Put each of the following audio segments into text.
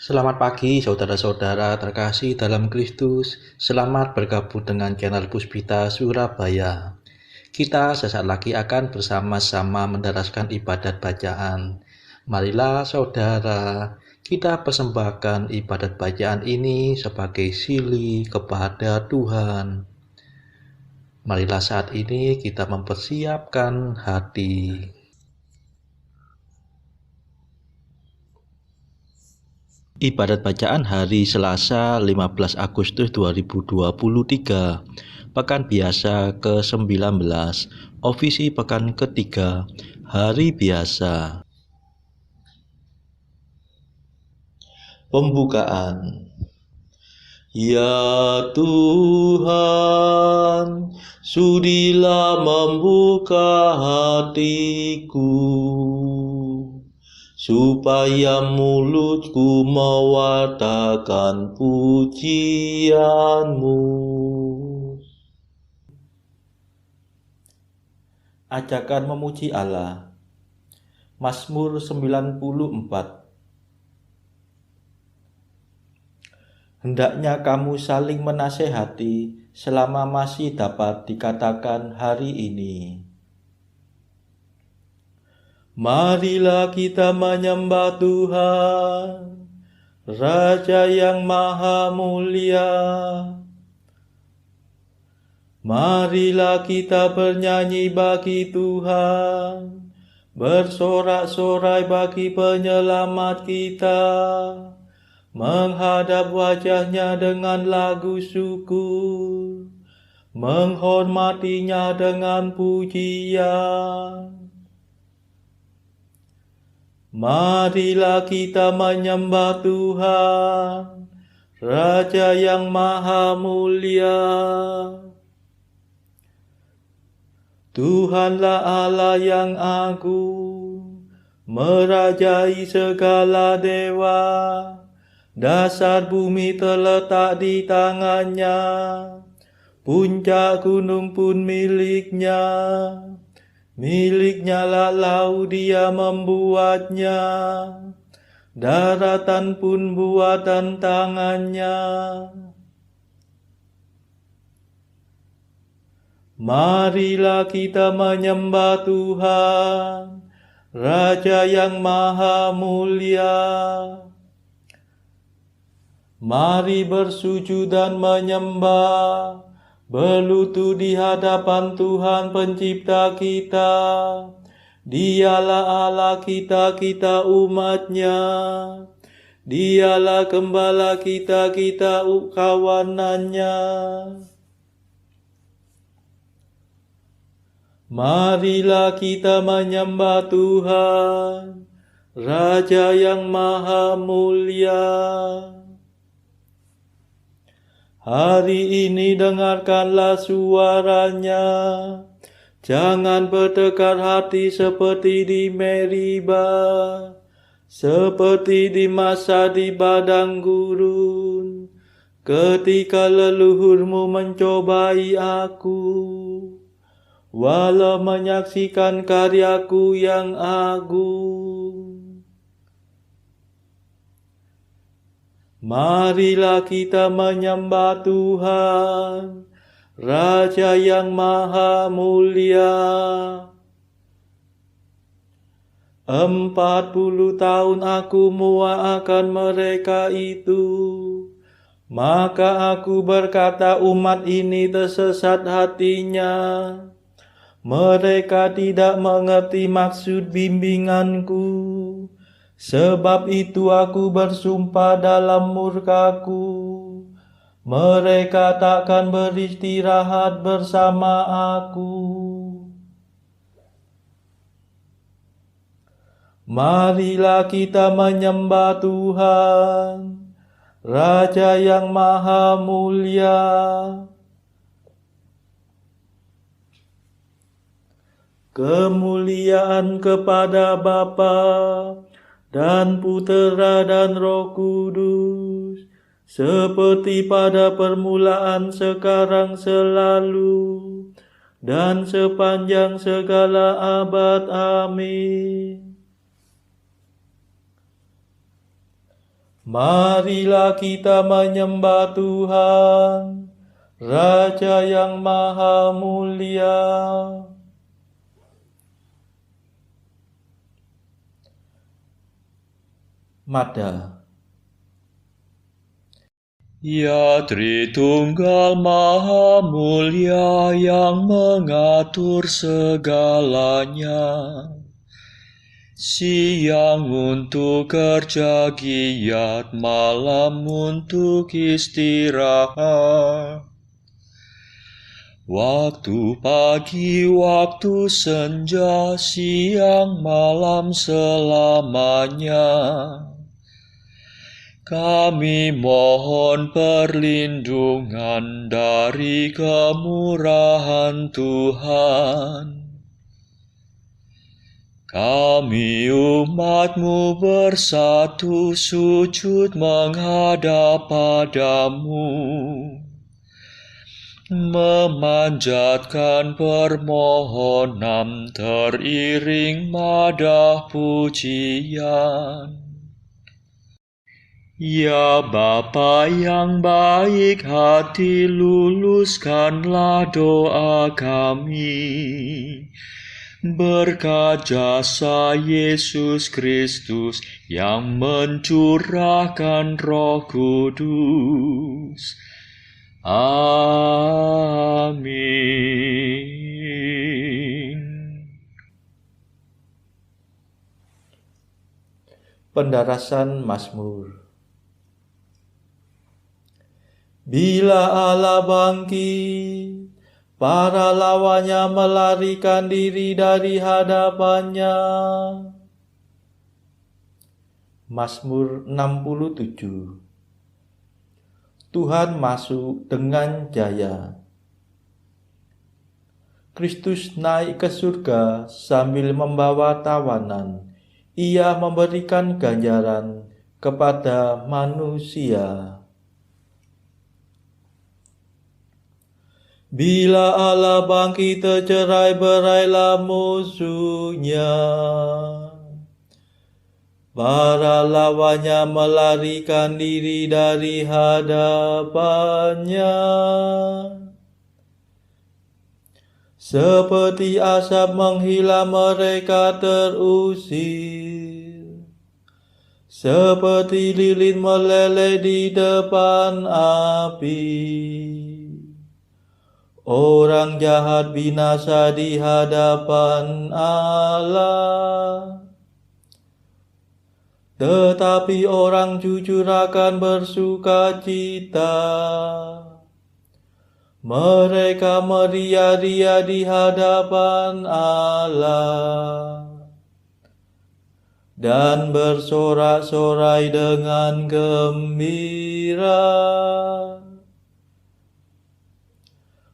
Selamat pagi saudara-saudara terkasih dalam Kristus. Selamat bergabung dengan channel Puspita Surabaya. Kita sesaat lagi akan bersama-sama mendaraskan ibadat bacaan. Marilah saudara, kita persembahkan ibadat bacaan ini sebagai sili kepada Tuhan. Marilah saat ini kita mempersiapkan hati. Ibadat bacaan hari Selasa 15 Agustus 2023, Pekan Biasa ke-19, Ofisi Pekan ketiga, Hari Biasa. Pembukaan. Ya Tuhan, sudilah membuka hatiku, supaya mulutku mewartakan pujian-Mu. Ajakan memuji Allah. Mazmur 94. Hendaknya kamu saling menasehati selama masih dapat dikatakan hari ini. Marilah kita menyembah Tuhan, Raja yang Maha Mulia. Marilah kita bernyanyi bagi Tuhan, bersorak-sorai bagi penyelamat kita, menghadap wajahnya dengan lagu syukur, menghormatinya dengan pujian. Marilah kita menyembah Tuhan, Raja yang Maha Mulia. Tuhanlah Allah yang agung, merajai segala dewa. Dasar bumi terletak di tangannya, puncak gunung pun miliknya. Miliknya lah laut dia membuatnya, daratan pun buatan tangannya. Marilah kita menyembah Tuhan, Raja yang Maha Mulia. Mari bersujud dan menyembah, berlutut di hadapan Tuhan Pencipta kita. Dialah Allah kita, kita umat-Nya. Dialah Gembala kita, kita kawanan-Nya. Marilah kita menyembah Tuhan, Raja yang Maha Mulia. Hari ini dengarkanlah suaranya, jangan bertekar hati seperti di Meriba, seperti di masa di padang gurun, ketika leluhurmu mencobai aku, walau menyaksikan karyaku yang agung. Marilah kita menyembah Tuhan, Raja yang Maha Mulia. 40 tahun aku muak akan mereka itu, maka aku berkata umat ini tersesat hatinya. Mereka tidak mengerti maksud bimbinganku. Sebab itu aku bersumpah dalam murkaku, mereka takkan beristirahat bersama aku. Marilah kita menyembah Tuhan, Raja yang Maha Mulia. Kemuliaan kepada Bapa dan Putera dan Roh Kudus, seperti pada permulaan, sekarang, selalu, dan sepanjang segala abad. Amin. Marilah kita menyembah Tuhan, Raja yang Maha Mulia. Mada. Ya Tritunggal Maha Mulia yang mengatur segalanya, siang untuk kerja giat, malam untuk istirahat. Waktu pagi, waktu senja, siang malam selamanya. Kami mohon perlindungan dari kemurahan Tuhan. Kami umat-Mu bersatu sujud menghadap padamu, memanjatkan permohonan teriring madah pujian. Ya Bapa yang baik hati, luluskanlah doa kami. Berkat jasa Yesus Kristus yang mencurahkan Roh Kudus. Amin. Pendarasan Mazmur. Bila Allah bangkit, para lawannya melarikan diri dari hadapannya. Mazmur 67. Tuhan masuk dengan jaya. Kristus naik ke surga sambil membawa tawanan. Ia memberikan ganjaran kepada manusia. Bila Allah bangkit, tercerai-berailah musuhnya. Para lawannya melarikan diri dari hadapannya. Seperti asap menghilang mereka terusir. Seperti lilin meleleh di depan api. Orang jahat binasa di hadapan Allah, tetapi orang jujur akan bersukacita. Mereka meria-ria di hadapan Allah dan bersorak-sorai dengan gembira.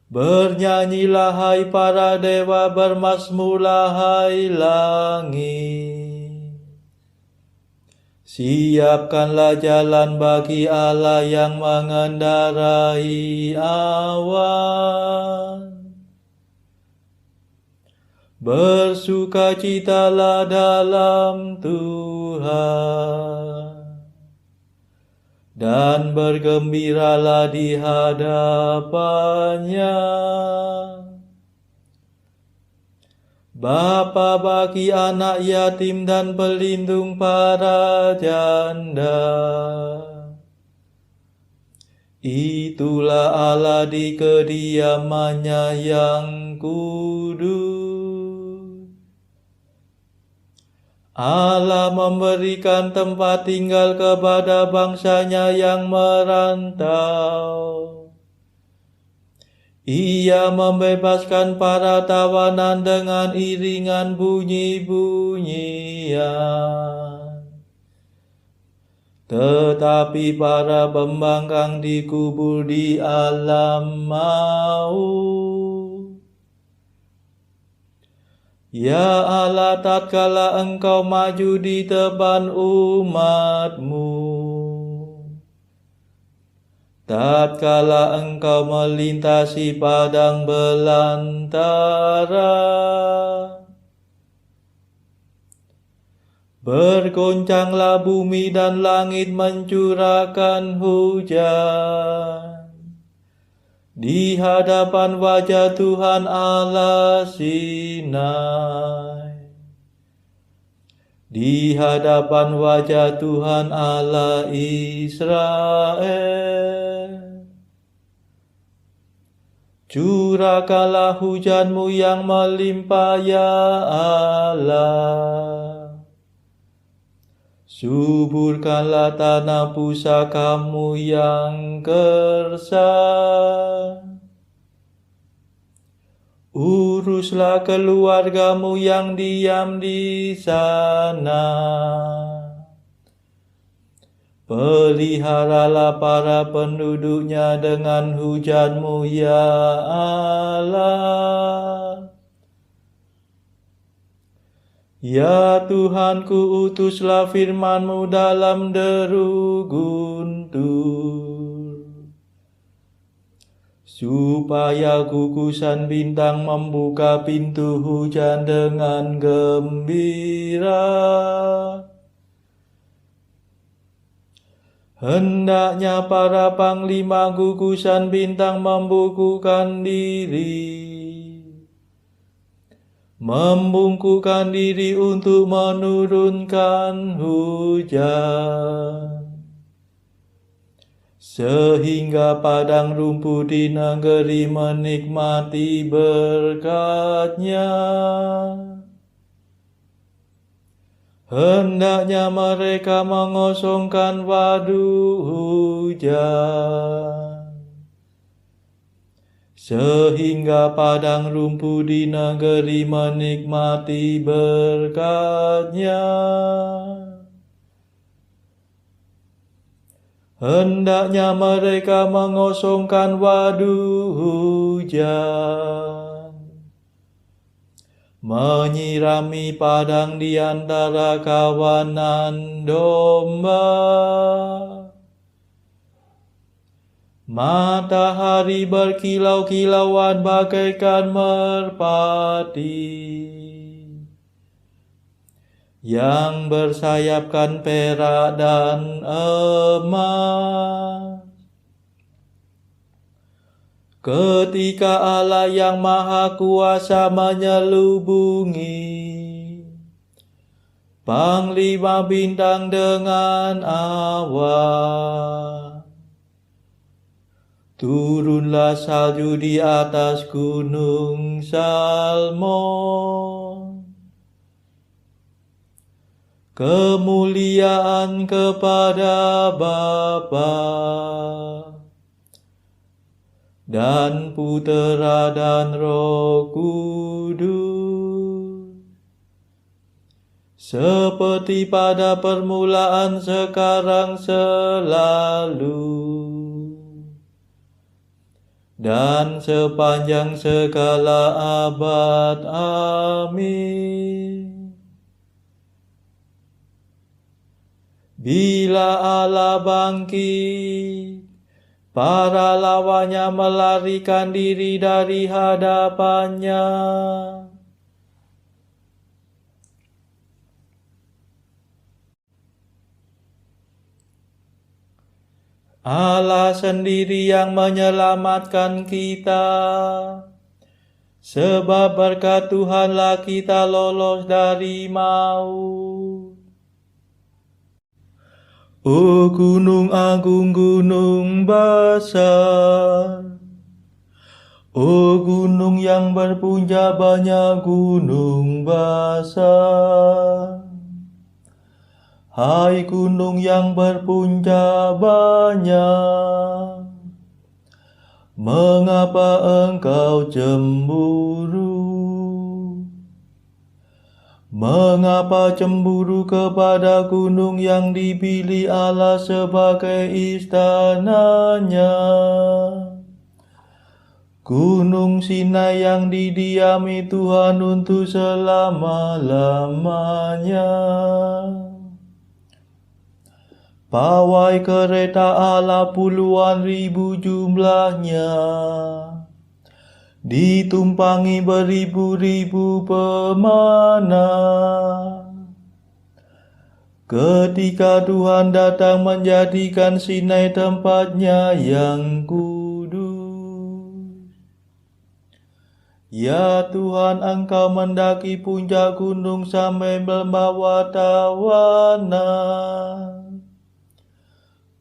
Bernyanyilah hai para dewa, bermazmurlah hai langit. Siapkanlah jalan bagi Allah yang mengendarai awan. Bersukacitalah dalam Tuhan dan bergembiralah di hadapannya. Bapa bagi anak yatim dan pelindung para janda. Itulah Allah di kediamannya yang kudus. Allah memberikan tempat tinggal kepada bangsanya yang merantau. Ia membebaskan para tawanan dengan iringan bunyi-bunyian. Tetapi para pembangkang dikubur di alam maut. Ya Allah, tatkala Engkau maju di depan umat-Mu, tatkala Engkau melintasi padang belantara, Bergoncanglah bumi dan langit mencurahkan hujan di hadapan wajah Tuhan Allah Sinai. Di hadapan wajah Tuhan Allah Israel. Curahkanlah hujan-Mu yang melimpah ya Allah. Suburkanlah tanah pusaka-Mu yang gersang. Uruslah keluarga-Mu yang diam di sana. Peliharalah para penduduknya dengan hujan-Mu ya Allah. Ya Tuhanku, utuslah firman-Mu dalam deru guntur, supaya gugusan bintang membuka pintu hujan dengan gembira. Hendaknya para panglima gugusan bintang membungkukkan diri untuk menurunkan hujan, sehingga padang rumput di negeri menikmati berkat-Nya. Hendaknya mereka mengosongkan waduk hujan, sehingga padang rumput di negeri menikmati berkat-Nya. Hendaknya mereka mengosongkan waduk hujan, menyirami padang di antara kawanan domba. Matahari berkilau-kilauan bagaikan merpati yang bersayapkan perak dan emas. Ketika Allah yang Maha Kuasa menyelubungi panglima bintang dengan awan, turunlah salju di atas gunung Salmon. Kemuliaan kepada Bapa dan Putera dan Roh Kudus, seperti pada permulaan, sekarang, selalu, dan sepanjang segala abad. Amin. Bila Allah bangkit, para lawannya melarikan diri dari hadapan-Nya. Allah sendiri yang menyelamatkan kita, sebab berkat Tuhanlah kita lolos dari maut. O gunung agung, gunung besar, o gunung yang berpuncak banyak, gunung besar. Hai gunung yang berpuncak banyak, mengapa engkau cemburu? Mengapa cemburu kepada gunung yang dipilih Allah sebagai istana-Nya? Gunung Sinai yang didiami Tuhan untuk selama-lamanya. Pawai kereta Allah puluhan ribu jumlahnya, ditumpangi beribu-ribu pemana. Ketika Tuhan datang menjadikan Sinai tempatnya yang kudus. Ya Tuhan, Engkau mendaki puncak gunung sampai membawa tawanan.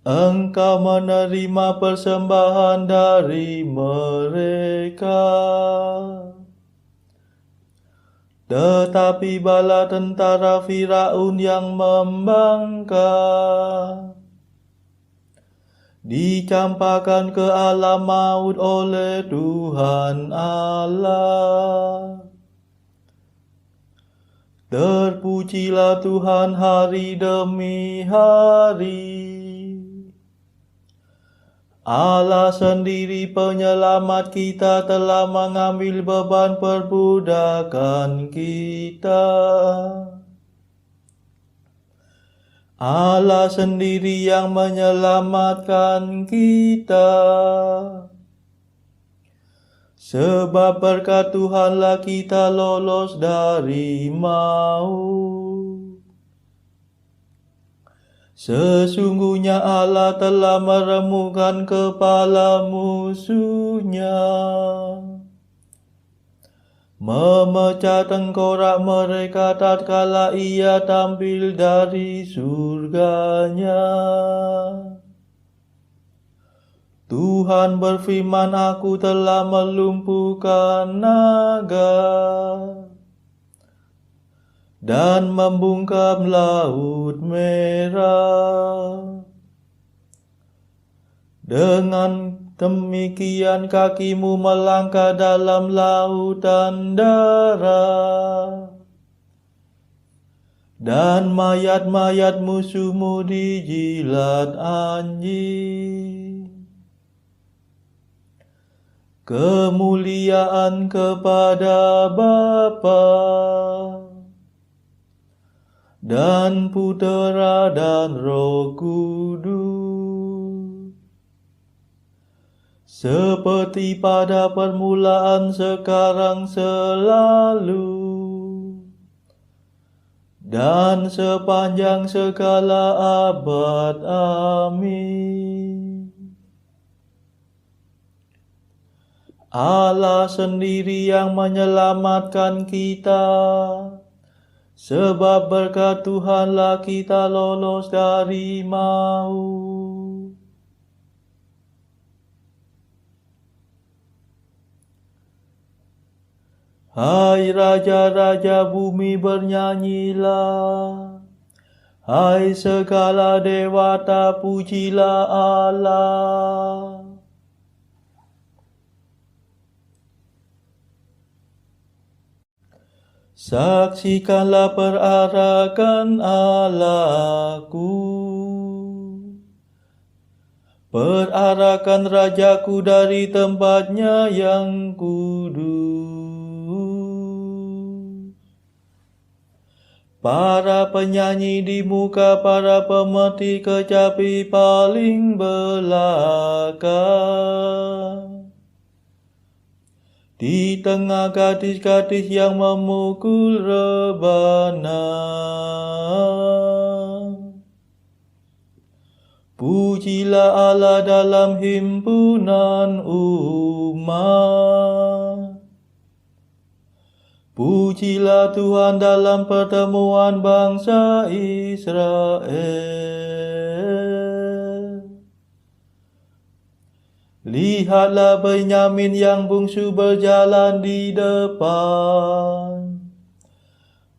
Engkau menerima persembahan dari mereka. Tetapi bala tentara Firaun yang membangkang dicampakkan ke alam maut oleh Tuhan Allah. Terpujilah Tuhan hari demi hari. Allah sendiri penyelamat kita telah mengambil beban perbudakan kita. Allah sendiri yang menyelamatkan kita. Sebab berkat Tuhanlah kita lolos dari maut. Sesungguhnya Allah telah meremukkan kepala musuhnya, memecah tengkorak mereka tatkala ia tampil dari surganya. Tuhan berfirman, aku telah melumpuhkan naga dan membungkam laut merah. Dengan demikian kakimu melangkah dalam lautan darah, dan mayat-mayat musuhmu dijilat anjing. Kemuliaan kepada Bapa dan Putera dan Roh Kudus, seperti pada permulaan, sekarang, selalu, dan sepanjang segala abad. Amin. Allah sendiri yang menyelamatkan kita. Sebab berkat Tuhanlah kita lolos dari maut. Hai raja-raja bumi, bernyanyilah. Hai segala dewata, pujilah Allah. Saksikanlah perarakan Allahku, perarakan Rajaku dari tempatnya yang kudus. Para penyanyi di muka para pemerhati kecapi paling belakang. Di tengah gadis-gadis yang memukul rebana. Pujilah Allah dalam himpunan umat. Pujilah Tuhan dalam pertemuan bangsa Israel. Lihatlah Benyamin yang bungsu berjalan di depan.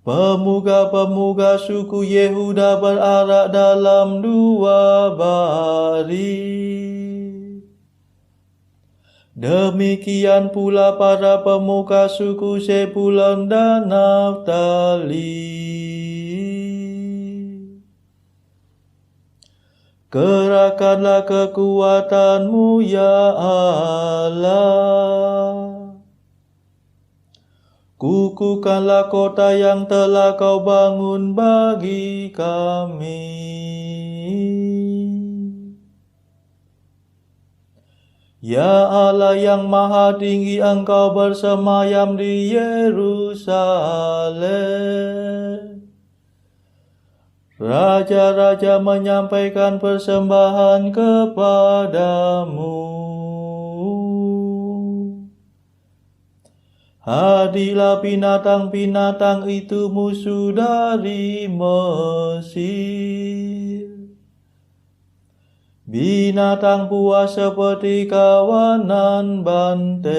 Pemuka-pemuka suku Yehuda berarak dalam dua baris. Demikian pula para pemuka suku Zebulon dan Naftali. Kerahkanlah kekuatanmu, ya Allah. Kukuhkanlah kota yang telah kau bangun bagi kami. Ya Allah yang maha tinggi, Engkau bersemayam di Yerusalem. Raja-raja menyampaikan persembahan kepadamu. Hadirlah binatang-binatang itu musuh dari Mesir. Binatang buas seperti kawanan banteng.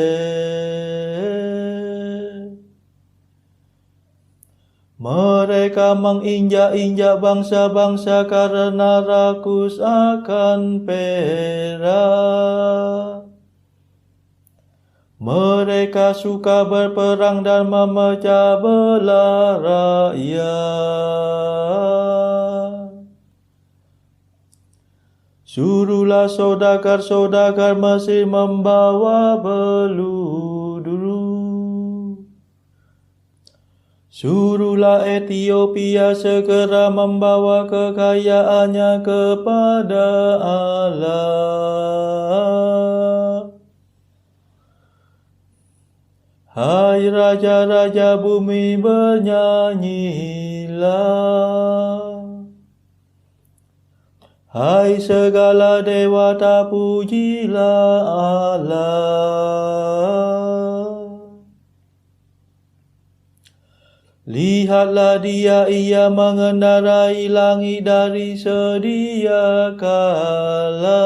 Mereka menginjak-injak bangsa-bangsa karena rakus akan perak. Mereka suka berperang dan memecah belah rakyat. Suruhlah saudagar-saudagar Mesir membawa beludru. Suruhlah Ethiopia segera membawa kekayaannya kepada Allah. Hai raja-raja bumi, bernyanyilah. Hai segala dewata, pujilah Allah. Lihatlah ia mengendarai langit dari sedia kala.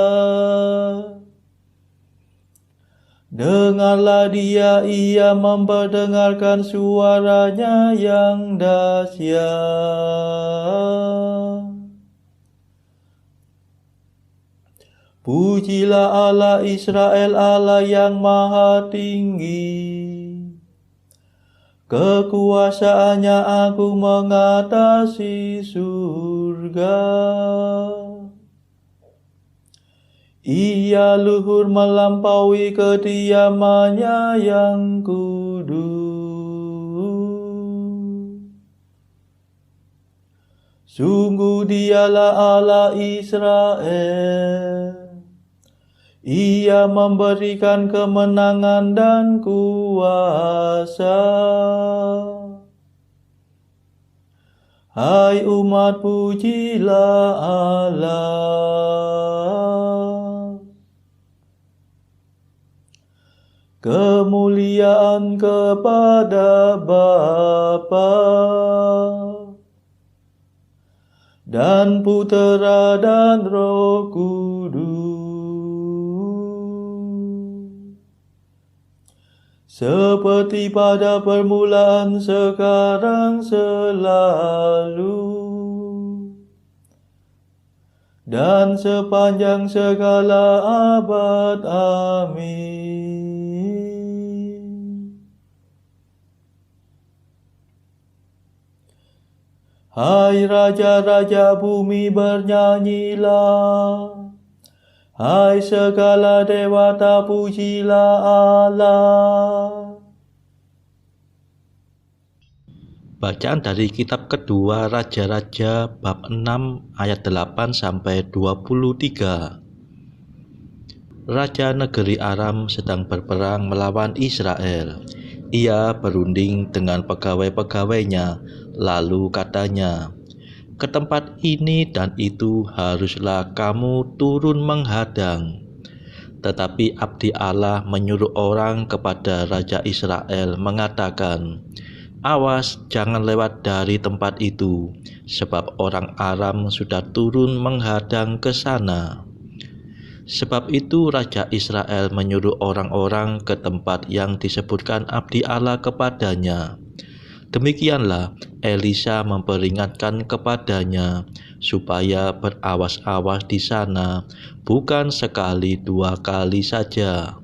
Dengarlah ia memperdengarkan suaranya yang dahsyat. Pujilah Allah Israel, Allah yang maha tinggi. Kekuasaannya agung mengatasi surga. Ia luhur melampaui kediamannya yang kudus. Sungguh dialah Allah Israel. Ia memberikan kemenangan dan kuasa. Hai umat, pujilah Allah. Kemuliaan kepada Bapa dan Putera dan Roh Kudus, seperti pada permulaan, sekarang, selalu, dan sepanjang segala abad. Amin. Hai raja-raja bumi, bernyanyilah. Hai segala dewata, pujilah Allah. Bacaan dari kitab kedua Raja-Raja bab 6 ayat 8 sampai 23. Raja negeri Aram sedang berperang melawan Israel. Ia berunding dengan pegawai-pegawainya, lalu katanya, "Ke tempat ini dan itu haruslah kamu turun menghadang." Tetapi abdi Allah menyuruh orang kepada Raja Israel mengatakan, "Awas, jangan lewat dari tempat itu, sebab orang Aram sudah turun menghadang ke sana." Sebab itu Raja Israel menyuruh orang-orang ke tempat yang disebutkan abdi Allah kepadanya. Demikianlah Elisa memperingatkan kepadanya supaya berawas-awas di sana, bukan sekali 2 kali saja.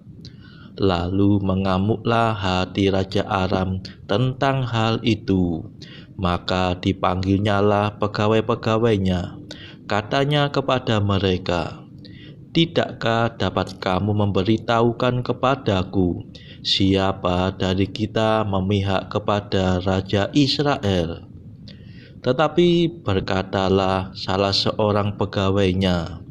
Lalu mengamuklah hati Raja Aram tentang hal itu. Maka dipanggilnyalah pegawai-pegawainya. Katanya kepada mereka, "Tidakkah dapat kamu memberitahukan kepadaku siapa dari kita memihak kepada Raja Israel?" Tetapi berkatalah salah seorang pegawainya,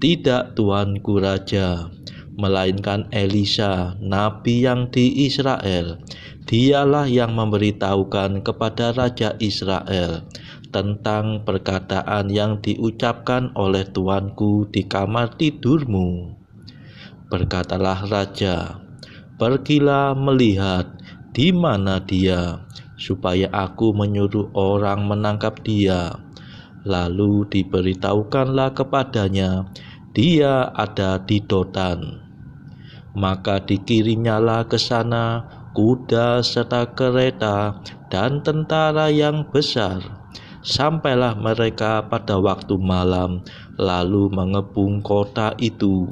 "Tidak, tuanku Raja, melainkan Elisa, nabi yang di Israel. Dialah yang memberitahukan kepada Raja Israel tentang perkataan yang diucapkan oleh tuanku di kamar tidurmu. Berkatalah raja, pergilah melihat di mana dia, supaya aku menyuruh orang menangkap dia. Lalu diberitahukanlah kepadanya, dia ada di Dotan. Maka dikirimnyalah ke sana kuda serta kereta dan tentara yang besar. Sampailah mereka pada waktu malam, lalu mengepung kota itu.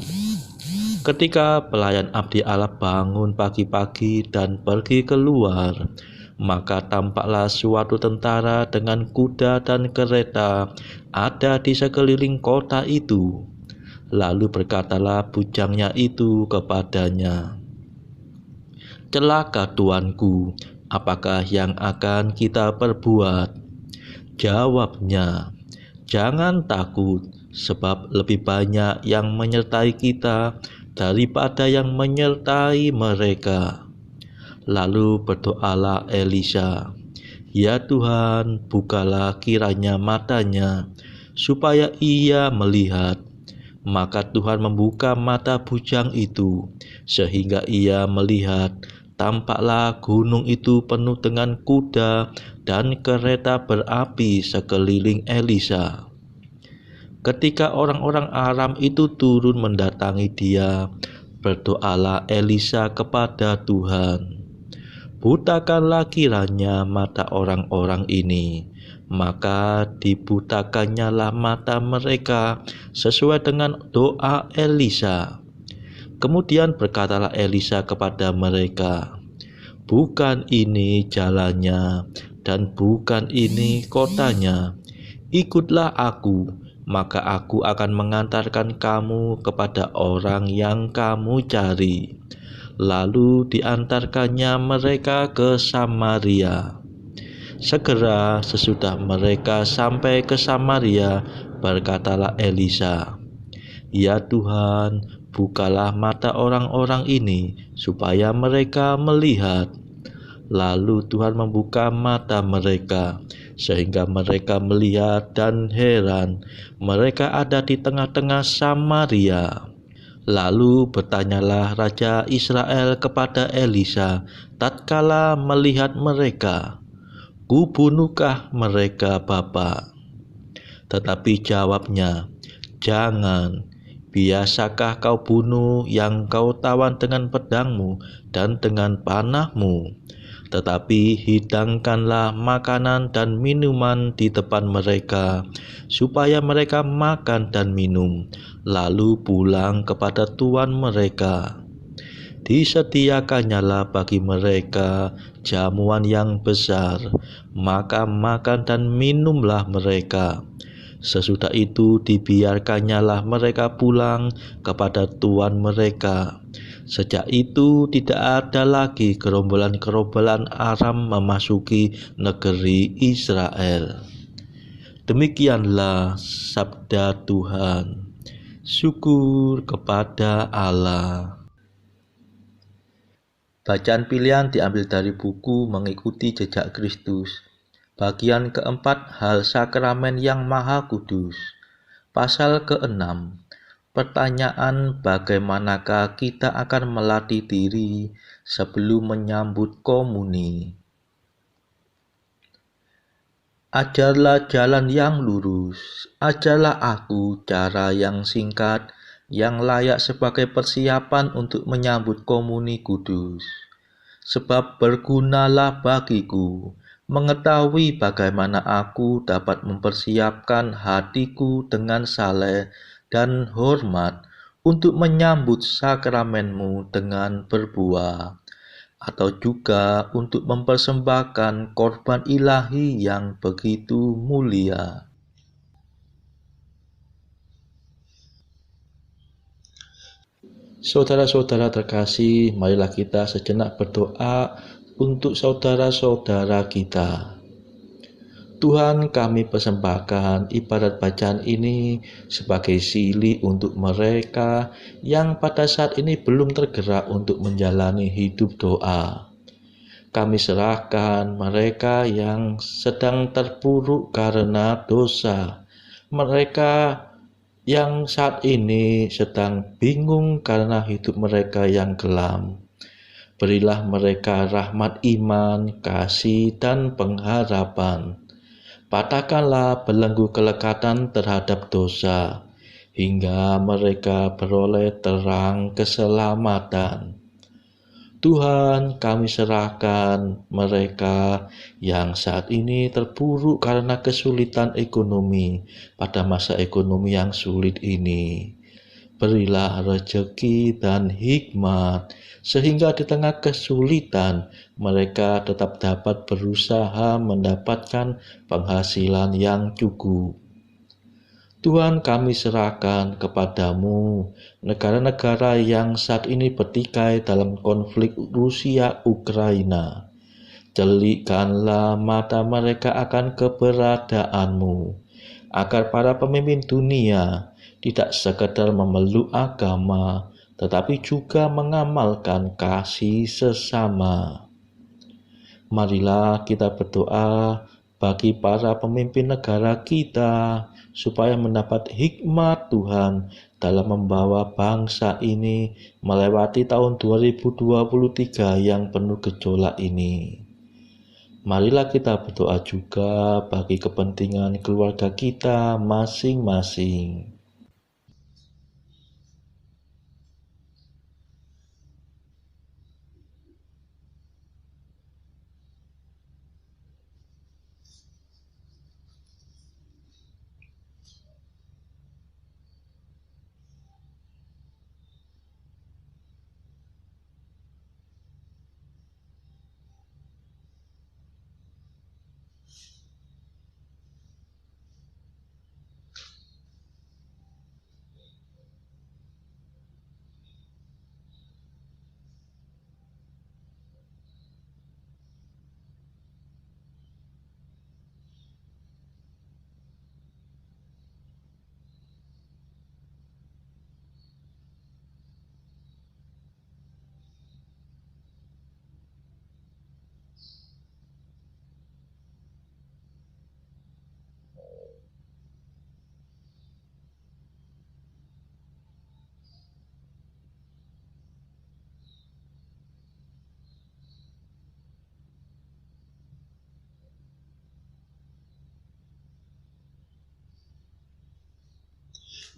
Ketika pelayan abdi Allah bangun pagi-pagi dan pergi keluar, maka tampaklah suatu tentara dengan kuda dan kereta ada di sekeliling kota itu. Lalu berkatalah bujangnya itu kepadanya, celaka tuanku, apakah yang akan kita perbuat? Jawabnya, jangan takut, sebab lebih banyak yang menyertai kita daripada yang menyertai mereka. Lalu berdoalah Elisa, ya Tuhan, bukalah kiranya matanya, supaya ia melihat. Maka Tuhan membuka mata bujang itu, sehingga ia melihat. Tampaklah gunung itu penuh dengan kuda dan kereta berapi sekeliling Elisa. Ketika orang-orang Aram itu turun mendatangi dia, berdoalah Elisa kepada Tuhan, butakanlah kiranya mata orang-orang ini. Maka dibutakannya mata mereka sesuai dengan doa Elisa. Kemudian berkatalah Elisa kepada mereka, bukan ini jalannya dan bukan ini kotanya. Ikutlah aku, maka aku akan mengantarkan kamu kepada orang yang kamu cari. Lalu diantarkannya mereka ke Samaria. Segera sesudah mereka sampai ke Samaria, berkatalah Elisa, ya Tuhan, bukalah mata orang-orang ini, supaya mereka melihat. Lalu Tuhan membuka mata mereka, sehingga mereka melihat dan heran. Mereka ada di tengah-tengah Samaria. Lalu bertanyalah Raja Israel kepada Elisa, tatkala melihat mereka, kubunuhkah mereka, Bapa? Tetapi jawabnya, jangan. Biasakah kau bunuh yang kau tawan dengan pedangmu dan dengan panahmu? Tetapi hidangkanlah makanan dan minuman di depan mereka, supaya mereka makan dan minum, lalu pulang kepada tuan mereka. Disediakannyalah bagi mereka jamuan yang besar, maka makan dan minumlah mereka. Sesudah itu dibiarkannyalah mereka pulang kepada tuan mereka. Sejak itu tidak ada lagi gerombolan-gerombolan Aram memasuki negeri Israel. Demikianlah sabda Tuhan. Syukur kepada Allah. Bacaan pilihan diambil dari buku Mengikuti Jejak Kristus. Bagian keempat, hal sakramen yang maha kudus. Pasal ke-6. Pertanyaan, bagaimanakah kita akan melatih diri sebelum menyambut komuni? Ajarlah jalan yang lurus, ajarlah aku cara yang singkat, yang layak sebagai persiapan untuk menyambut komuni kudus. Sebab bergunalah bagiku mengetahui bagaimana aku dapat mempersiapkan hatiku dengan saleh dan hormat untuk menyambut sakramenmu dengan berbuah, atau juga untuk mempersembahkan korban ilahi yang begitu mulia. Saudara-saudara terkasih, marilah kita sejenak berdoa untuk saudara-saudara kita. Tuhan, kami persembahkan ibadat bacaan ini sebagai sili untuk mereka yang pada saat ini belum tergerak untuk menjalani hidup doa. Kami serahkan mereka yang sedang terpuruk karena dosa, mereka yang saat ini sedang bingung karena hidup mereka yang kelam. Berilah mereka rahmat iman, kasih, dan pengharapan. Patahkanlah belenggu kelekatan terhadap dosa, hingga mereka beroleh terang keselamatan. Tuhan, kami serahkan mereka yang saat ini terpuruk karena kesulitan ekonomi pada masa ekonomi yang sulit ini. Berilah rezeki dan hikmat, sehingga di tengah kesulitan mereka tetap dapat berusaha mendapatkan penghasilan yang cukup. Tuhan, kami serahkan kepadamu negara-negara yang saat ini bertikai dalam konflik Rusia-Ukraina. Jelikkanlah mata mereka akan keberadaanmu, agar para pemimpin dunia tidak sekedar memeluk agama, tetapi juga mengamalkan kasih sesama. Marilah kita berdoa bagi para pemimpin negara kita, supaya mendapat hikmat Tuhan dalam membawa bangsa ini melewati tahun 2023 yang penuh gejolak ini. Marilah kita berdoa juga bagi kepentingan keluarga kita masing-masing.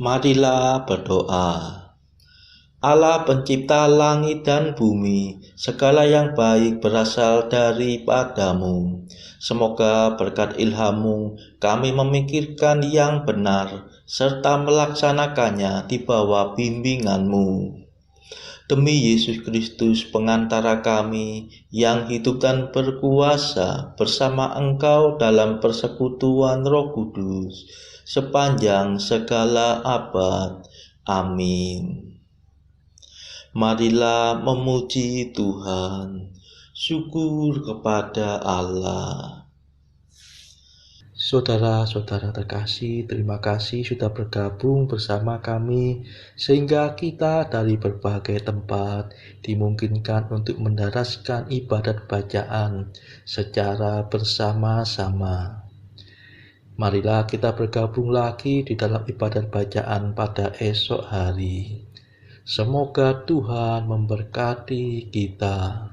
Marilah berdoa. Allah pencipta langit dan bumi, segala yang baik berasal daripadamu. Semoga berkat ilham-Mu kami memikirkan yang benar, serta melaksanakannya di bawah bimbingan-Mu. Demi Yesus Kristus pengantara kami, yang hidup dan berkuasa bersama Engkau dalam persekutuan Roh Kudus, sepanjang segala abad. Amin. Marilah memuji Tuhan. Syukur kepada Allah. Saudara-saudara terkasih, terima kasih sudah bergabung bersama kami, sehingga kita dari berbagai tempat dimungkinkan untuk mendaraskan ibadat bacaan secara bersama-sama. Marilah kita bergabung lagi di dalam ibadat bacaan pada esok hari. Semoga Tuhan memberkati kita.